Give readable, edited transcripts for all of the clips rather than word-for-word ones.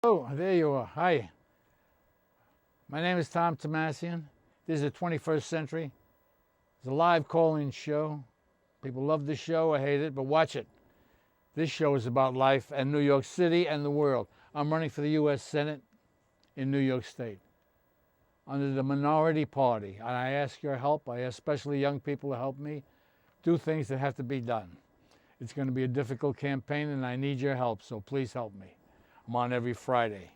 Oh, there you are. Hi. My name is Tom Tomasian. This is the 21st Century. It's a live call-in show. People love the show or hate it, but watch it. This show is about life and New York City and the world. I'm running for the U.S. Senate in New York State under the minority party. And I ask your help. I ask especially young people to help me do things that have to be done. It's going to be a difficult campaign, and I need your help, so please help me. I'm on every Friday.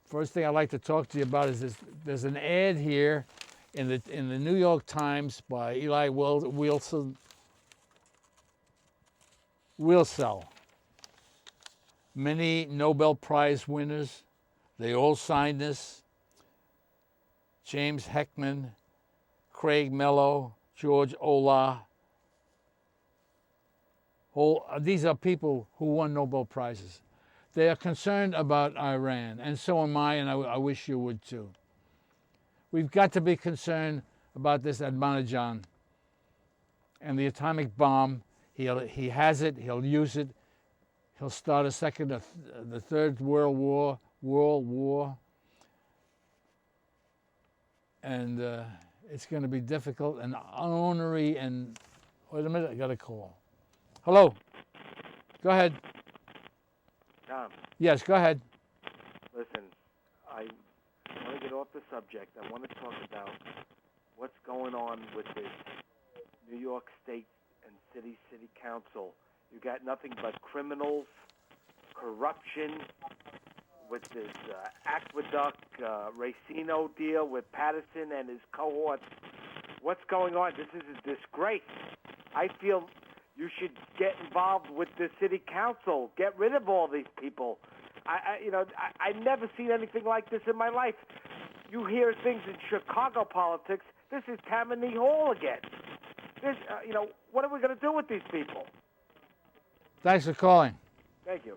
First thing I'd like to talk to you about is this. There's an ad here in the New York Times by Eli Wiesel. Many Nobel Prize winners, they all signed this. James Heckman, Craig Mello, George Olah. These are people who won Nobel Prizes. They are concerned about Iran, and so am I, and I wish you would too. We've got to be concerned about this Ahmadinejad and the atomic bomb. He has it, he'll use it, he'll start the third world war, and it's going to be difficult and ornery and, wait a minute, I got a call. Hello, go ahead. Tom, Yes, go ahead. listen, I want to get off the subject. I want to talk about what's going on with this New York State and City Council. You got nothing but criminals, corruption with this aqueduct, Racino deal with Patterson and his cohorts. What's going on? This is a disgrace. I feel you should get involved with the city council. Get rid of all these people. I never seen anything like this in my life. You hear things in Chicago politics. This is Tammany Hall again. This, what are we going to do with these people? Thanks for calling. Thank you.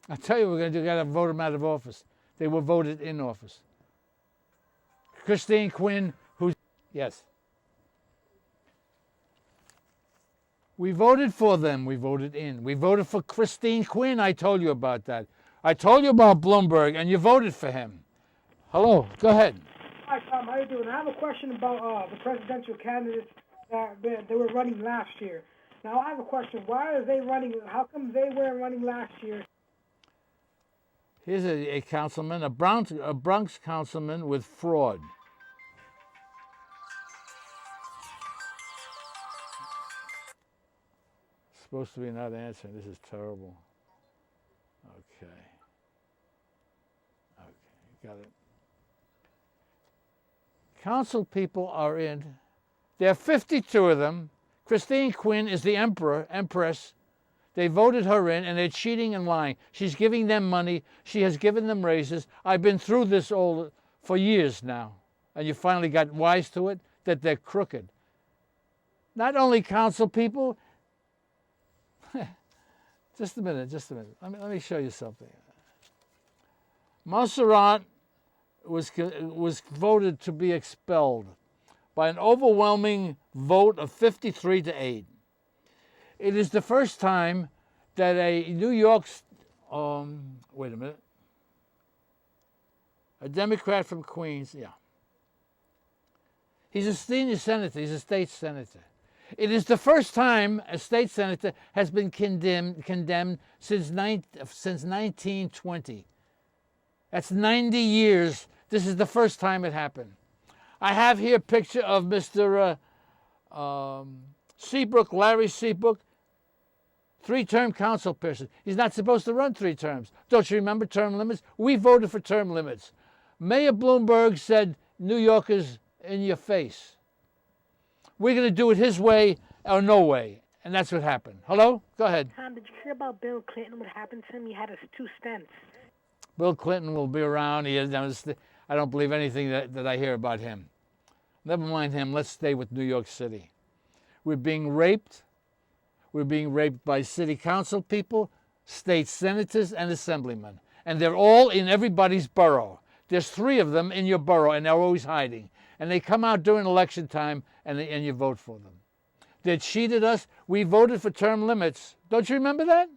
I'll tell you what we're going to do. We've got to vote them out of office. They were voted in office. Christine Quinn, yes. We voted for them. We voted in. We voted for Christine Quinn. I told you about that. I told you about Bloomberg, and you voted for him. Hello. Go ahead. Hi, Tom. How you doing? I have a question about the presidential candidates that they were running last year. Now, I have a question. Why are they running? How come they weren't running last year? Here's a councilman, a Bronx councilman with fraud. Supposed to be not answering. This is terrible. Okay, got it. Council people are in. There are 52 of them. Christine Quinn is the empress. They voted her in, and they're cheating and lying. She's giving them money. She has given them raises. I've been through this all for years now, and you finally got wise to it, that they're crooked. Not only council people. Just a minute. Let me show you something. Montserrat was voted to be expelled by an overwhelming vote of 53-8. It is the first time that a New York, wait a minute, a Democrat from Queens, yeah. He's a senior senator. He's a state senator. It is the first time a state senator has been condemned since 1920. That's 90 years. This is the first time it happened. I have here a picture of Mr. Seabrook, Larry Seabrook, three-term council person. He's not supposed to run 3 terms. Don't you remember term limits? We voted for term limits. Mayor Bloomberg said, New Yorkers, in your face. We're going to do it his way or no way. And that's what happened. Hello? Go ahead. Tom, did you hear about Bill Clinton, what happened to him? He had his 2 stents. Bill Clinton will be around. I don't believe anything that I hear about him. Never mind him. Let's stay with New York City. We're being raped. We're being raped by city council people, state senators, and assemblymen. And they're all in everybody's borough. There's 3 of them in your borough, and they're always hiding. And they come out during election time, and you vote for them. They cheated us. We voted for term limits. Don't you remember that?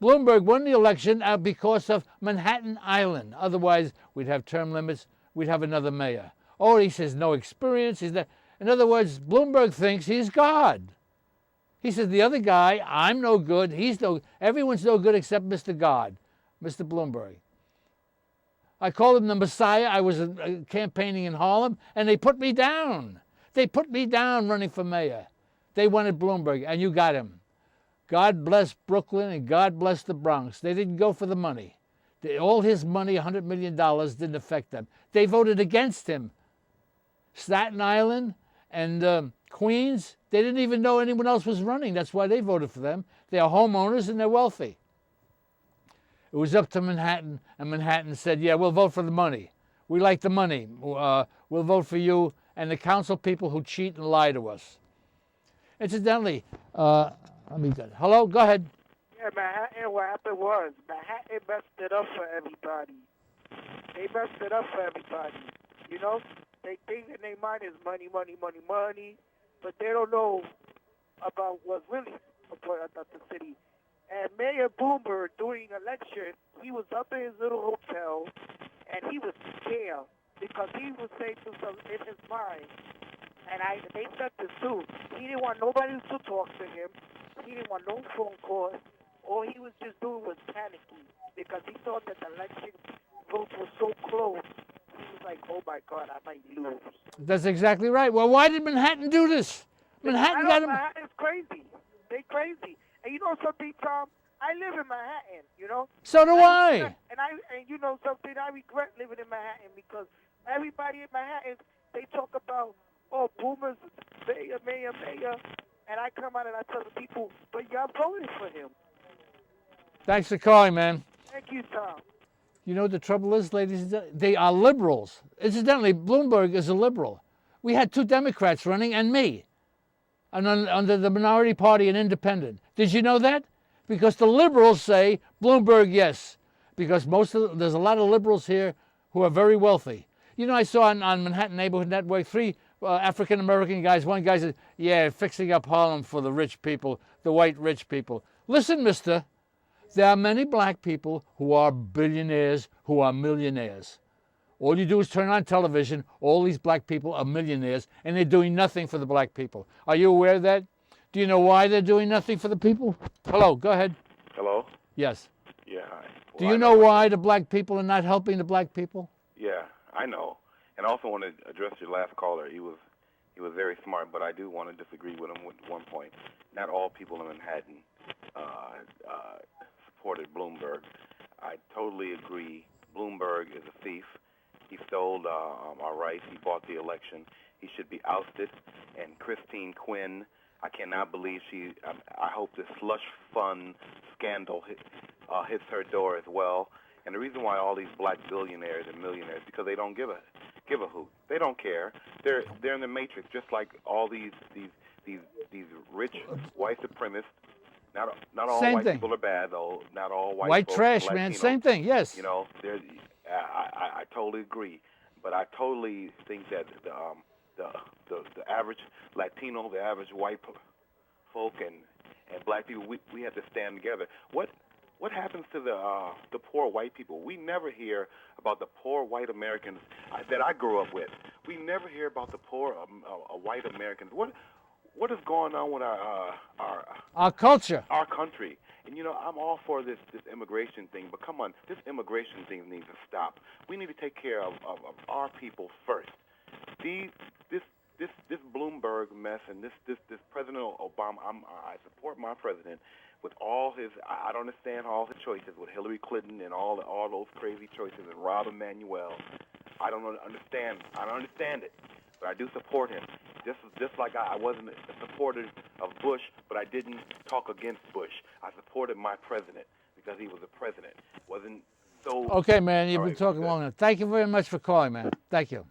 Bloomberg won the election because of Manhattan Island. Otherwise, we'd have term limits. We'd have another mayor. Oh, he says no experience. He's not. In other words, Bloomberg thinks he's God. He says the other guy, I'm no good. Everyone's no good except Mr. God, Mr. Bloomberg. I called him the Messiah. I was campaigning in Harlem, and they put me down. They put me down running for mayor. They wanted Bloomberg, and you got him. God bless Brooklyn, and God bless the Bronx. They didn't go for the money. All his money, $100 million, didn't affect them. They voted against him. Staten Island and Queens, they didn't even know anyone else was running. That's why they voted for them. They are homeowners, and they're wealthy. It was up to Manhattan, and Manhattan said, yeah, we'll vote for the money. We like the money. We'll vote for you and the council people who cheat and lie to us. Incidentally, hello, go ahead. Yeah, Manhattan, what happened was, Manhattan messed it up for everybody. They messed it up for everybody. You know, they think in their mind is money, money, money, money, but they don't know about what's really important about the city. And Mayor Bloomberg, during election, he was up in his little hotel, and he was scared because he was saying to himself in his mind, and they said this too, he didn't want nobody to talk to him. He didn't want no phone calls. All he was just doing was panicking because he thought that the election votes were so close. He was like, oh my God, I might lose. That's exactly right. Well, why did Manhattan do this? Manhattan's crazy. They crazy. And you know something, Tom? I live in Manhattan, you know? So do I. And you know something? I regret living in Manhattan because everybody in Manhattan, they talk about, oh, boomers, mayor. And I come out and I tell the people, but y'all voted for him. Thanks for calling, man. Thank you, Tom. You know what the trouble is, ladies and gentlemen? They are liberals. Incidentally, Bloomberg is a liberal. We had 2 Democrats running and me. And under the minority party, an independent. Did you know that? Because the liberals say Bloomberg, yes. Because there's a lot of liberals here who are very wealthy. You know, I saw on Manhattan Neighborhood Network 3 African-American guys. One guy said, yeah, fixing up Harlem for the rich people, the white rich people. Listen, mister, there are many black people who are billionaires, who are millionaires. All you do is turn on television, all these black people are millionaires, and they're doing nothing for the black people. Are you aware of that? Do you know why they're doing nothing for the people? Hello, go ahead. Hello? Yes. Yeah, hi. Do you know why the black people are not helping the black people? Yeah, I know. And I also want to address your last caller. He was very smart, but I do want to disagree with him with one point. Not all people in Manhattan supported Bloomberg. I totally agree. Bloomberg is a thief. He stole our rights. He bought the election. He should be ousted. And Christine Quinn, I cannot believe I hope this slush fund scandal hits her door as well. And the reason why all these black billionaires and millionaires, because they don't give a hoot. They don't care. They're in the matrix, just like all these rich white supremacists. Not all white people are bad, though. Not all white trash, man. Same thing. Yes. You know, I totally agree, but I totally think that the average Latino, the average white folk, and black people, we have to stand together. What happens to the poor white people? We never hear about the poor white Americans that I grew up with. We never hear about the poor white Americans. What is going on with our culture, our country? And you know, I'm all for this immigration thing, but come on, this immigration thing needs to stop. We need to take care of our people first. This Bloomberg mess and this President Obama, I support my president with all his. I don't understand all his choices with Hillary Clinton and all those crazy choices and Rahm Emanuel. I don't understand it, but I do support him. Just like I wasn't a supporter of Bush, but I didn't talk against Bush. I supported my president because he was a president. Wasn't so. Okay, man, you've been talking long enough. Thank you very much for calling, man. Thank you.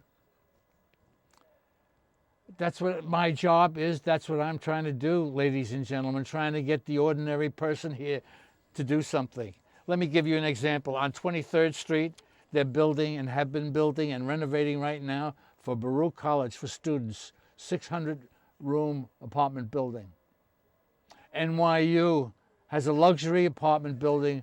That's what my job is. That's what I'm trying to do, ladies and gentlemen, trying to get the ordinary person here to do something. Let me give you an example. On 23rd Street, they're building and have been building and renovating right now for Baruch College for students, 600-room apartment building. NYU has a luxury apartment building